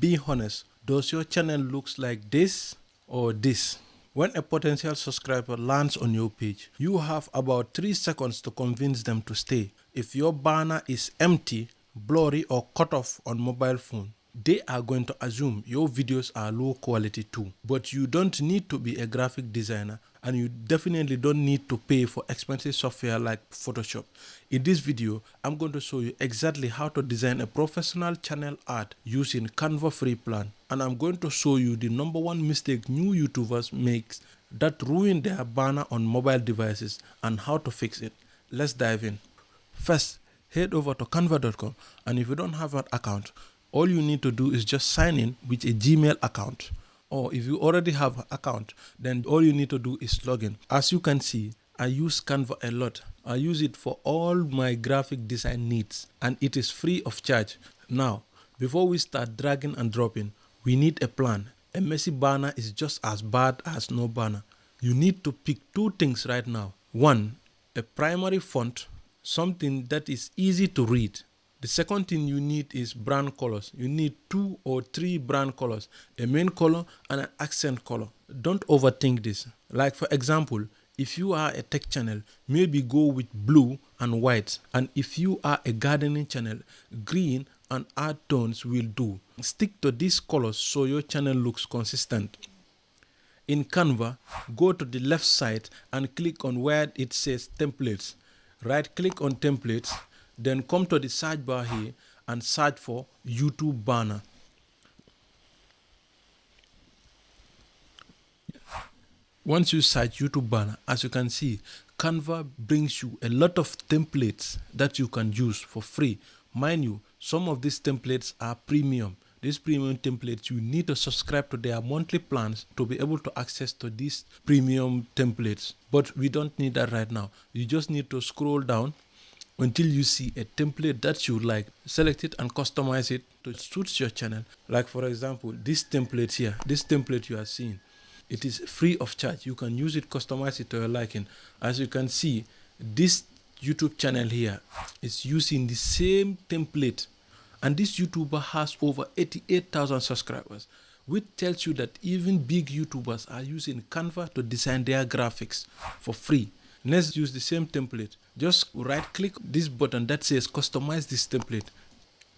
Be honest, does your channel looks like this or this? When a potential subscriber lands on your page, you have about 3 seconds to convince them to stay. If your banner is empty, blurry or cut off on mobile phone, they are going to assume your videos are low quality too. But you don't need to be a graphic designer, and you definitely don't need to pay for expensive software like Photoshop. In this video, I'm going to show you exactly how to design a professional channel ad using Canva free plan. And I'm going to show you the #1 mistake new YouTubers make that ruin their banner on mobile devices and how to fix it. Let's dive in. First, head over to canva.com, and if you don't have an account, all you need to do is just sign in with a Gmail account. Or if you already have an account, then all you need to do is log in. As you can see, I use Canva a lot. I use it for all my graphic design needs, and it is free of charge. Now, before we start dragging and dropping, we need a plan. A messy banner is just as bad as no banner. You need to pick 2 things right now. 1, a primary font, something that is easy to read. The second thing you need is brand colors. You need 2 or 3 brand colors, a main color and an accent color. Don't overthink this. Like for example, if you are a tech channel, maybe go with blue and white. And if you are a gardening channel, green and earth tones will do. Stick to these colors so your channel looks consistent. In Canva, go to the left side and click on where it says templates. Right click on templates, then come to the search bar here and search for YouTube banner. Once you search YouTube banner, as you can see, Canva brings you a lot of templates that you can use for free. Mind you, some of these templates are premium. These premium templates, you need to subscribe to their monthly plans to be able to access to these premium templates. But we don't need that right now. You just need to scroll down until you see a template that you like. Select it and customize it to suit your channel. Like for example, this template here, this template you are seeing, it is free of charge. You can use it, customize it to your liking. As you can see, this YouTube channel here is using the same template, and this YouTuber has over 88,000 subscribers, which tells you that even big YouTubers are using Canva to design their graphics for free. Let's use the same template. Just right click this button that says customize this template.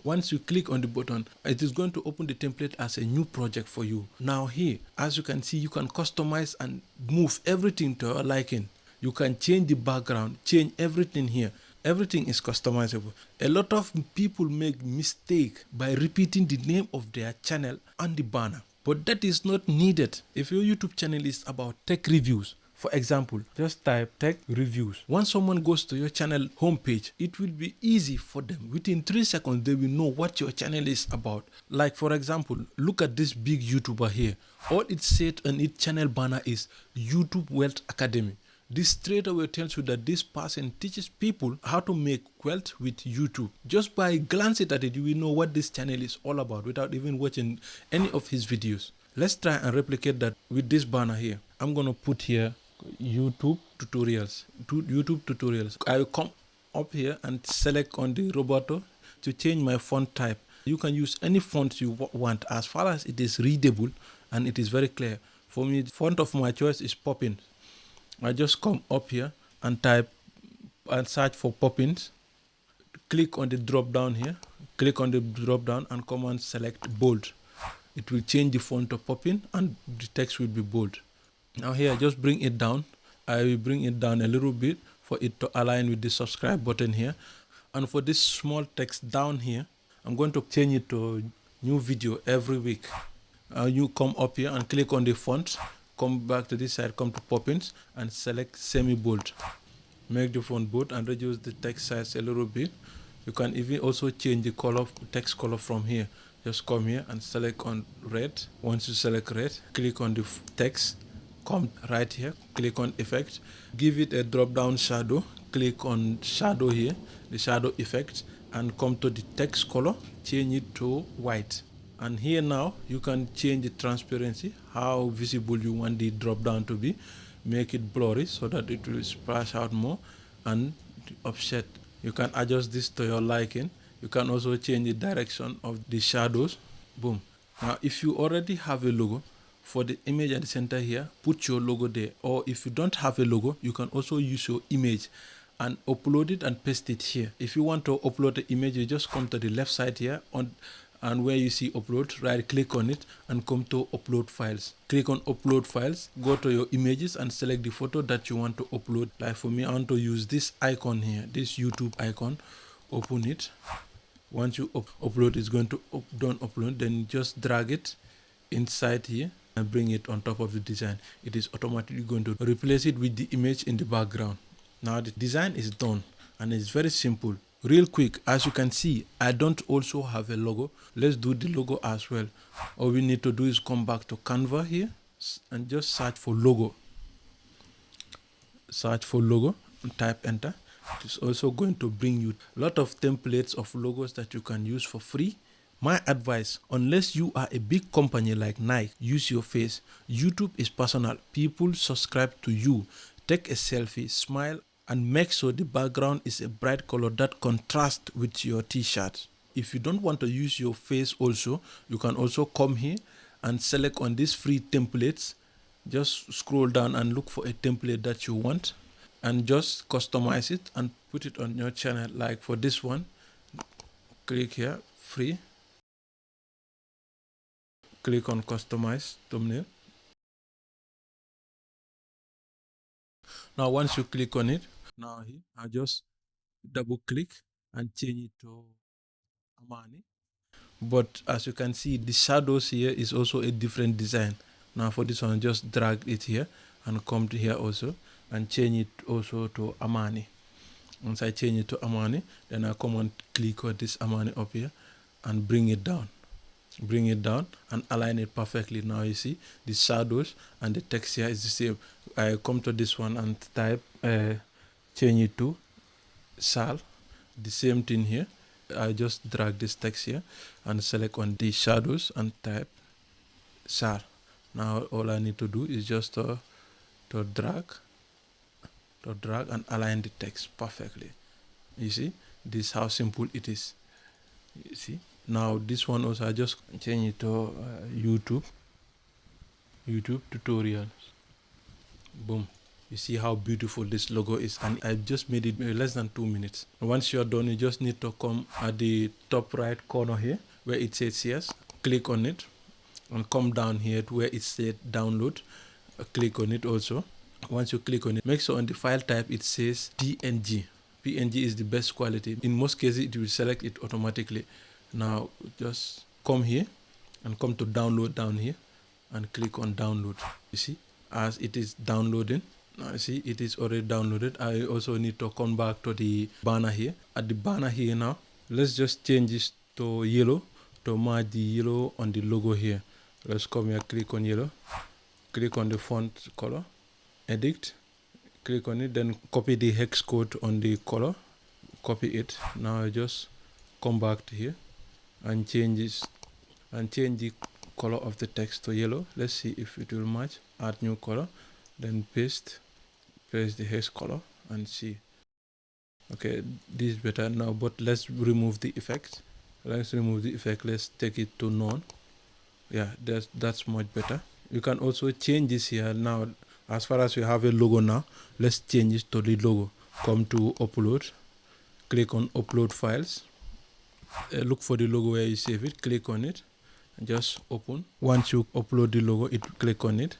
Once you click on the button, it is going to open the template as a new project for you. Now here, as you can see, you can customize and move everything to your liking. You can change the background, change everything here. Everything is customizable. A lot of people make mistake by repeating the name of their channel on the banner, but that is not needed. If your YouTube channel is about tech reviews, for example, just type tech reviews. Once someone goes to your channel homepage, it will be easy for them. Within 3 seconds, they will know what your channel is about. Like for example, look at this big YouTuber here. All it said on its channel banner is YouTube Wealth Academy. This straight away tells you that this person teaches people how to make wealth with YouTube. Just by glancing at it, you will know what this channel is all about without even watching any of his videos. Let's try and replicate that with this banner here. I'm going to put here YouTube tutorials. I will come up here and select on the Roboto to change my font type. You can use any font you want as far as it is readable and it is very clear. For me, the font of my choice is Poppins. I just come up here and type and search for Poppins. Click on the drop down here. Click on the drop down and come and select bold. It will change the font to Poppin and the text will be bold. Now here, just bring it down. I will bring it down a little bit for it to align with the subscribe button here. And for this small text down here, I'm going to change it to new video every week. You come up here and click on the font. Come back to this side, come to Poppins and select semi-bold. Make the font bold and reduce the text size a little bit. You can even also change the color, text color from here. Just come here and select on red. Once you select red, click on the text. Come right here, click on effect. Give it a drop down shadow. Click on shadow here, the shadow effect, and come to the text color. Change it to white. And here now, you can change the transparency, how visible you want the drop down to be. Make it blurry so that it will splash out more, and the offset. You can adjust this to your liking. You can also change the direction of the shadows. Boom. Now, if you already have a logo, for the image at the center here, put your logo there. Or if you don't have a logo, you can also use your image and upload it and paste it here. If you want to upload the image, you just come to the left side here and where you see upload, right click on it and come to upload files. Click on upload files, go to your images and select the photo that you want to upload. Like for me, I want to use this icon here, this YouTube icon. Open it. Once you upload, it's going to done upload, then just drag it inside here and bring it on top of the design. It is automatically going to replace it with the image in the background. Now the design is done and it's very simple. Real quick, as you can see, I don't also have a logo. Let's do the logo as well. All we need to do is come back to Canva here and just search for logo. Search for logo and type enter. It's also going to bring you a lot of templates of logos that you can use for free. My advice, unless you are a big company like Nike, use your face. YouTube is personal. People subscribe to you. Take a selfie, smile, and make sure the background is a bright color that contrasts with your t-shirt. If you don't want to use your face also, you can also come here and select on these free templates. Just scroll down and look for a template that you want and just customize it and put it on your channel. Like for this one, click here, free. Click on customize thumbnail. Now once you click on it, now here I just double click and change it to Amani. But as you can see, the shadows here is also a different design. Now for this one, just drag it here and come to here also and change it also to Amani. Once I change it to Amani, then I come and click on this Amani up here and bring it down. Bring it down and align it perfectly. Now you see the shadows and the text here is the same. I come to this one and type, change it to Sal. The same thing here. I just drag this text here and select on the shadows and type Sal. Now all I need to do is just to drag and align the text perfectly. You see, this is how simple it is. You see, now this one also I just change it to YouTube tutorials. Boom. You see how beautiful this logo is, and I just made it less than 2 minutes. Once you're done, you just need to come at the top right corner here where it says yes, click on it and come down here to where it says download. Click on it also. Once you click on it, make sure on the file type it says PNG. PNG is the best quality. In most cases, it will select it automatically. Now just come here and come to download down here and click on download. You see, as it is downloading, now you see it is already downloaded. I also need to come back to the banner here. At the banner here now, let's just change this to yellow to match the yellow on the logo here. Let's come here, click on yellow, click on the font color, edit, click on it, then copy the hex code on the color, copy it. Now I just come back to here and change this and change the color of the text to yellow. Let's see if it will match. Add new color, then paste the hex color and see. Okay, this is better now, but let's remove the effect. Let's remove the effect. Let's take it to none. Yeah, that's much better. You can also change this here now. As far as we have a logo now, let's change it to the logo. Come to upload, click on upload files, look for the logo where you save it, click on it, and just open. Once you upload the logo, click on it.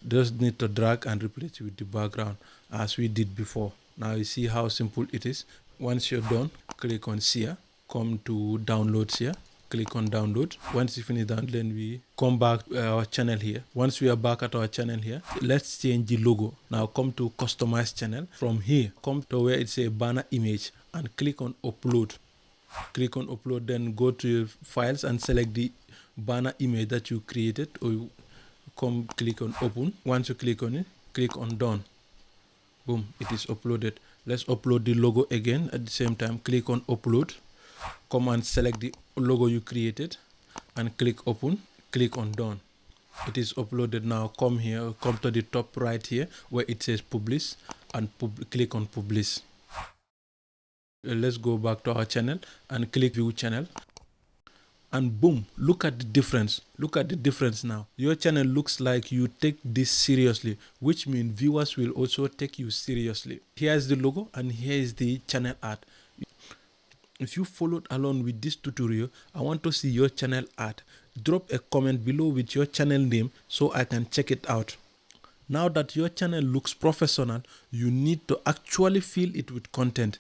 Just need to drag and replace it with the background as we did before. Now you see how simple it is. Once you're done, click on share, come to downloads here, click on download. Once you finish that, then we come back to our channel here. Once we are back at our channel here, let's change the logo. Now come to customize channel. From here, come to where it says banner image and click on upload. Click on upload, then go to your files and select the banner image that you created, or you come click on open. Once you click on it, click on done. Boom, it is uploaded. Let's upload the logo again. At the same time, click on upload. Come and select the logo you created and click open. Click on done. It is uploaded now. Come here, come to the top right here where it says publish and click on publish. Let's go back to our channel and click view channel. and boom, look at the difference. Look at the difference now. Your channel looks like you take this seriously, which means viewers will also take you seriously. Here's the logo and here is the channel art. If you followed along with this tutorial, I want to see your channel art. Drop a comment below with your channel name so I can check it out. Now that your channel looks professional, you need to actually fill it with content.